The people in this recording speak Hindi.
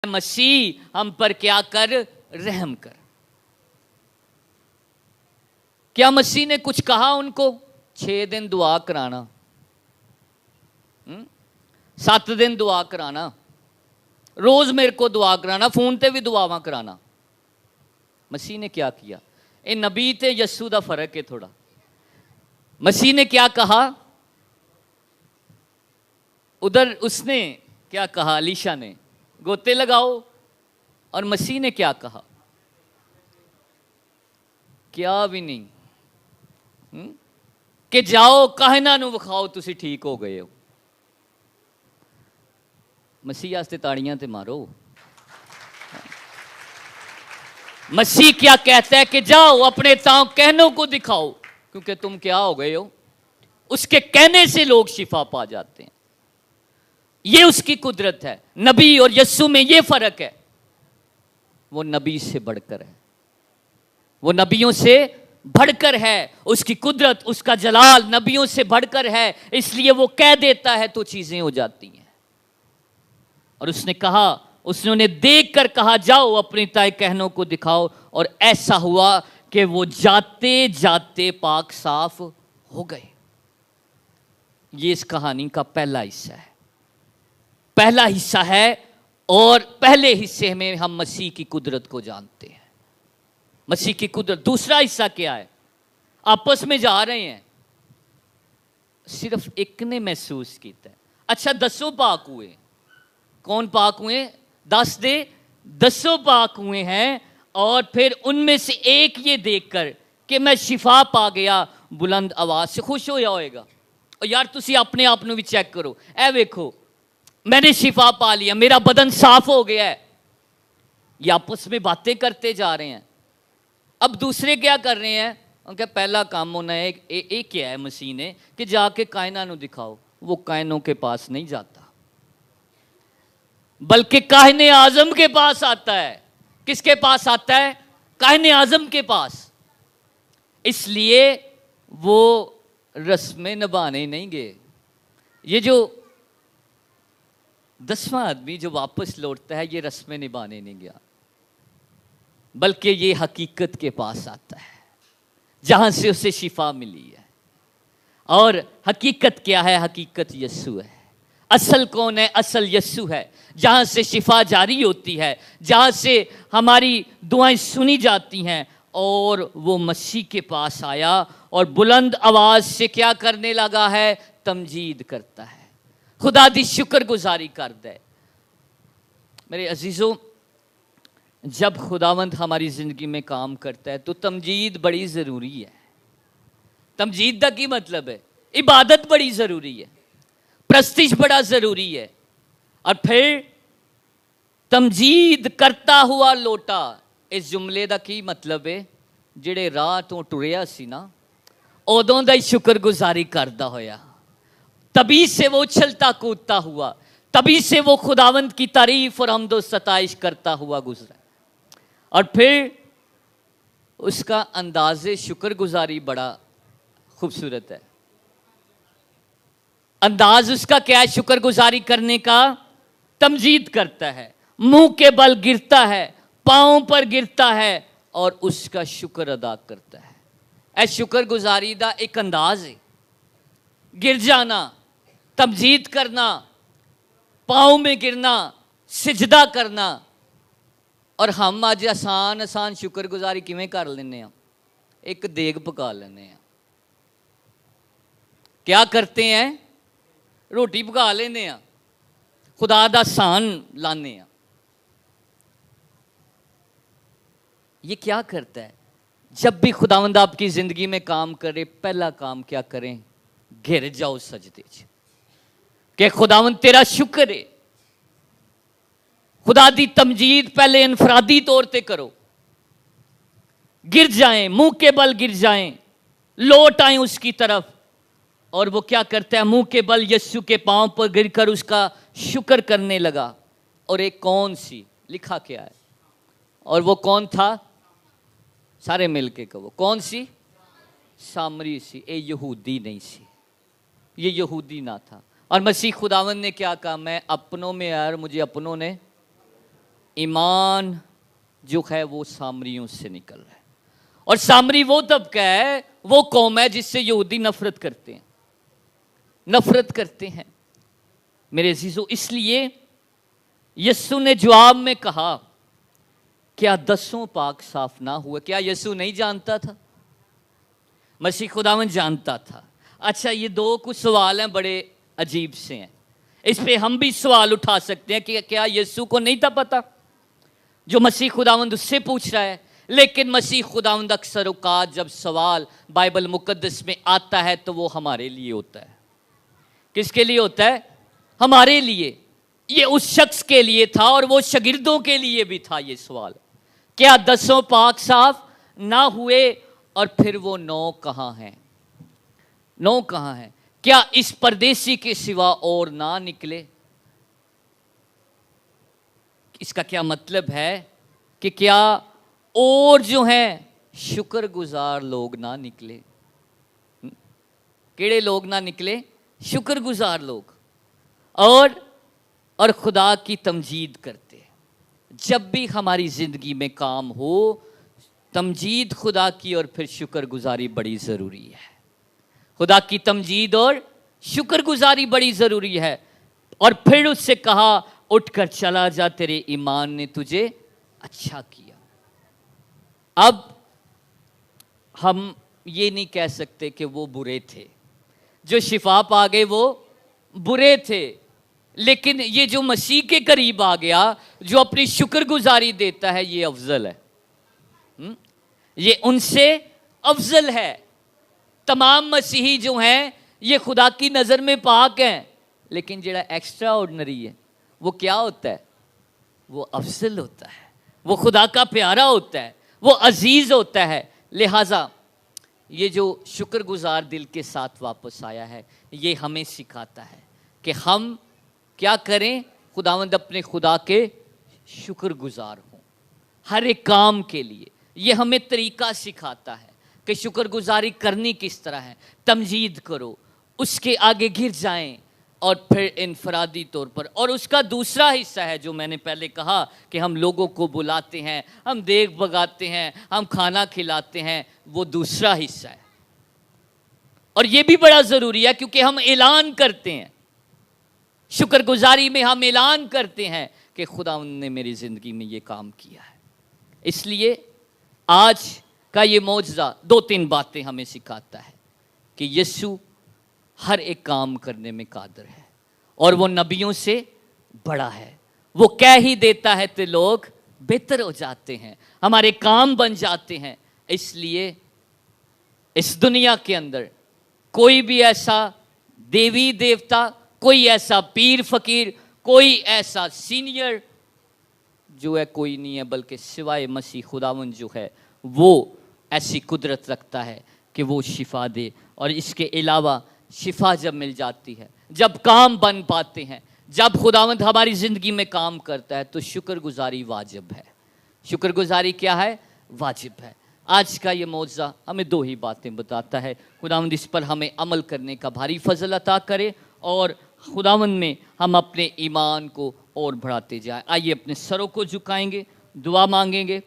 मसीह हम पर क्या कर, रहम कर। क्या मसीह ने कुछ कहा उनको? 6 दिन दुआ कराना, 7 दिन दुआ कराना, रोज मेरे को दुआ कराना, फोन पे भी दुआवा कराना। मसीह ने क्या किया? ये नबी ते यस्सू का फर्क है थोड़ा। मसीह ने क्या कहा? उधर उसने क्या कहा? अलीशा ने गोते लगाओ, और मसीह ने क्या कहा? क्या भी नहीं, कि जाओ काहिना नूं विखाओ तुसी ठीक हो गए हो। मसीह आस्ते ताड़ियां ते मारो। मसीह क्या कहता है कि जाओ अपने ताऊ कहनों को दिखाओ, क्योंकि तुम क्या हो गए हो। उसके कहने से लोग शिफा पा जाते हैं। ये उसकी कुदरत है। नबी और यस्सू में ये फर्क है, वो नबी से बढ़कर है, वो नबियों से बढ़कर है। उसकी कुदरत, उसका जलाल नबियों से बढ़कर है, इसलिए वो कह देता है तो चीजें हो जाती हैं। और उसने कहा, उसने उन्हें देख कर कहा जाओ अपनी ताए कहनों को दिखाओ, और ऐसा हुआ कि वो जाते जाते पाक साफ हो गए। ये इस कहानी का पहला हिस्सा है, पहला हिस्सा है। और पहले हिस्से में हम मसीह की कुदरत को जानते हैं, मसीह की कुदरत। दूसरा हिस्सा क्या है? आपस में जा रहे हैं, सिर्फ एक ने महसूस किया। अच्छा 10 पाक हुए, कौन पाक हुए? 10 दे 10 पाक हुए हैं। और फिर उनमें से एक ये देखकर कि मैं शिफा पा गया, बुलंद आवाज से खुश होया होएगा। और यार तुसी अपने आप ਨੂੰ भी चेक करो, ए देखो मैंने शिफा पा लिया, मेरा बदन साफ हो गया है। ये आपस में बातें करते जा रहे हैं। अब दूसरे क्या कर रहे हैं? उनका पहला काम होना है, एक क्या है मसीह ने, कि जाके कायना ਨੂੰ दिखाओ। वो कायनों के पास नहीं जाता, बल्कि काहिने आजम के पास आता है। किसके पास आता है? काहिने आजम के पास। इसलिए वो रस्में निभाने नहीं गए। ये जो 10वां आदमी जो वापस लौटता है, ये रस्में निभाने नहीं गया, बल्कि ये हकीकत के पास आता है, जहां से उसे शिफा मिली है। और हकीकत क्या है? हकीकत यस्सू है। असल कौन है? असल यस्सू है, जहां से शिफा जारी होती है, जहां से हमारी दुआएं सुनी जाती हैं। और वो मसीह के पास आया और बुलंद आवाज से क्या करने लगा है? तमजीद करता है, खुदा दी शुक्रगुजारी करता है। मेरे अजीजों, जब खुदावंद हमारी जिंदगी में काम करता है तो तमजीद बड़ी जरूरी है। तमजीद का की मतलब है? इबादत बड़ी जरूरी है, प्रस्तिश बड़ा जरूरी है। और फिर तमजीद करता हुआ लौटा, इस जुमले का की मतलब है? जिहड़े राह तो टुरिया सी ना, उदों दा ही शुक्रगुजारी करदा होया, तभी से वो उछलता कूदता हुआ, तभी से वो खुदावंद की तारीफ और हमदो सताइश करता हुआ गुजरा। और फिर उसका अंदाज़े शुक्रगुजारी बड़ा खूबसूरत है। अंदाज उसका क्या है शुक्रगुजारी करने का? तमजीद करता है, मुंह के बल गिरता है, पांव पर गिरता है और उसका शुक्र अदा करता है। ऐ शुक्रगुजारी का एक अंदाज है, गिर जाना, तमजीद करना, पांव में गिरना, सिजदा करना। और हम आज आसान आसान शुक्रगुजारी किवें कर लेने? एक देग पका लेने। क्या करते हैं? रोटी पका लेने, खुदा दा सान लाने। ये क्या करता है? जब भी खुदावंद आपकी जिंदगी में काम करे, पहला काम क्या करें? घिर जाओ सजदे च, कि खुदावंद तेरा शुक्र है। खुदा दी तमजीद पहले इनफरादी तौर पे करो, गिर जाएं, मुंह के बल गिर जाएं, लौट आए उसकी तरफ। और वो क्या करता है? मुंह के बल यस्सू के पांव पर गिरकर उसका शुक्र करने लगा। और एक कौन सी, लिखा क्या है? और वो कौन था? सारे मिलके कहो, कौन सी? सामरी सी। ये यहूदी नहीं सी, ये यहूदी ना था। और मसीह खुदावंद ने क्या कहा? मैं अपनों में यार, मुझे अपनों ने ईमान जो है वो सामरियों से निकल रहा है। और सामरी वो तबका है, वो कौम है जिससे यहूदी नफरत करते हैं, नफरत करते हैं मेरे अजीजों। इसलिए यीशु ने जवाब में कहा, क्या 10 पाक साफ ना हुए? क्या यीशु नहीं जानता था? मसीह खुदावंद जानता था। अच्छा, ये दो कुछ सवाल हैं, बड़े अजीब से हैं। इस पे हम भी सवाल उठा सकते हैं कि क्या यीशु को नहीं था पता जो मसीह खुदावंद उससे पूछ रहा है? लेकिन मसीह खुदावंद अक्सर औकात जब सवाल बाइबल मुकद्दस में आता है तो वो हमारे लिए होता है। किसके लिए होता है? हमारे लिए। ये उस शख्स के लिए था और वो शागिर्दों के लिए भी था ये सवाल। क्या 10 पाक साफ ना हुए? और फिर वो 9 कहाँ हैं? 9 कहाँ हैं? क्या इस परदेसी के सिवा और ना निकले? इसका क्या मतलब है कि क्या और जो हैं शुक्रगुजार लोग ना निकले? केड़े लोग ना निकले? शुक्रगुजार लोग। और खुदा की तमजीद करते हैं। जब भी हमारी जिंदगी में काम हो, तमजीद खुदा की और फिर शुक्रगुजारी बड़ी ज़रूरी है। खुदा की तमजीद और शुक्रगुजारी बड़ी ज़रूरी है। और फिर उससे कहा, उठकर चला जा, तेरे ईमान ने तुझे अच्छा किया। अब हम ये नहीं कह सकते कि वो बुरे थे, जो शिफा पा गए वो बुरे थे। लेकिन ये जो मसीह के करीब आ गया, जो अपनी शुक्रगुजारी देता है, ये अफजल है। ये उनसे अफजल है। तमाम मसीही जो हैं ये खुदा की नज़र में पाक हैं, लेकिन जेड़ा एक्स्ट्रा ऑर्डिनरी है वो क्या होता है? वो अफजल होता है, वो खुदा का प्यारा होता है, वो अजीज़ होता है। लिहाजा ये जो शुक्रगुजार दिल के साथ वापस आया है, ये हमें सिखाता है कि हम क्या करें? खुदावंद अपने खुदा के शुक्रगुजार हों हर एक काम के लिए। ये हमें तरीका सिखाता है कि शुक्रगुजारी करनी किस तरह है। तमजीद करो, उसके आगे गिर जाएं और फिर इनफरादी तौर पर। और उसका दूसरा हिस्सा है जो मैंने पहले कहा कि हम लोगों को बुलाते हैं, हम देग बगाते हैं, हम खाना खिलाते हैं, वो दूसरा हिस्सा है। और ये भी बड़ा ज़रूरी है क्योंकि हम ऐलान करते हैं, शुक्रगुजारी में हम ऐलान करते हैं कि खुदा ने मेरी ज़िंदगी में ये काम किया है। इसलिए आज का ये मौजज़ा 2-3 बातें हमें सिखाता है कि यीशु हर एक काम करने में कादिर है और वो नबियों से बड़ा है। वो कह ही देता है तो लोग बेहतर हो जाते हैं, हमारे काम बन जाते हैं। इसलिए इस दुनिया के अंदर कोई भी ऐसा देवी देवता, कोई ऐसा पीर फकीर, कोई ऐसा सीनियर जो है कोई नहीं है, बल्कि सिवाय मसीह खुदावंद जो है वो ऐसी कुदरत रखता है कि वो शिफा दे। और इसके अलावा शिफा जब मिल जाती है, जब काम बन पाते हैं, जब खुदावंद हमारी ज़िंदगी में काम करता है, तो शुक्रगुजारी वाजिब है। शुक्रगुजारी क्या है? वाजिब है। आज का ये मौजज़ा हमें 2 ही बातें बताता है। खुदावंद इस पर हमें अमल करने का भारी फजल अता करे और खुदावंद में हम अपने ईमान को और बढ़ाते जाएं। आइए अपने सरों को झुकाएंगे, दुआ मांगेंगे।